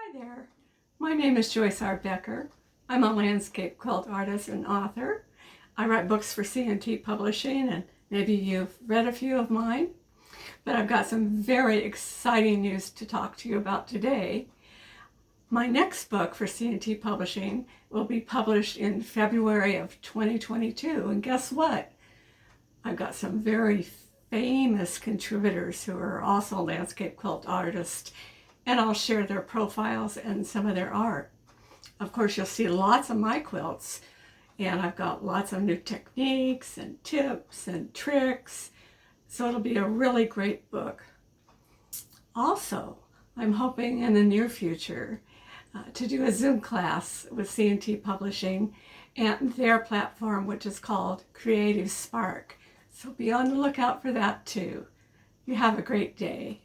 Hi there, my name is Joyce R. Becker. I'm a landscape quilt artist and author. I write books for C&T Publishing, and maybe you've read a few of mine, but I've got some very exciting news to talk to you about today. My next book for C&T Publishing will be published in February of 2022, and guess what? I've got some very famous contributors who are also landscape quilt artists, and I'll share their profiles and some of their art. Of course, you'll see lots of my quilts, and I've got lots of new techniques and tips and tricks, so it'll be a really great book. Also, I'm hoping in the near future to do a Zoom class with C&T Publishing and their platform, which is called Creative Spark. So be on the lookout for that too. You have a great day.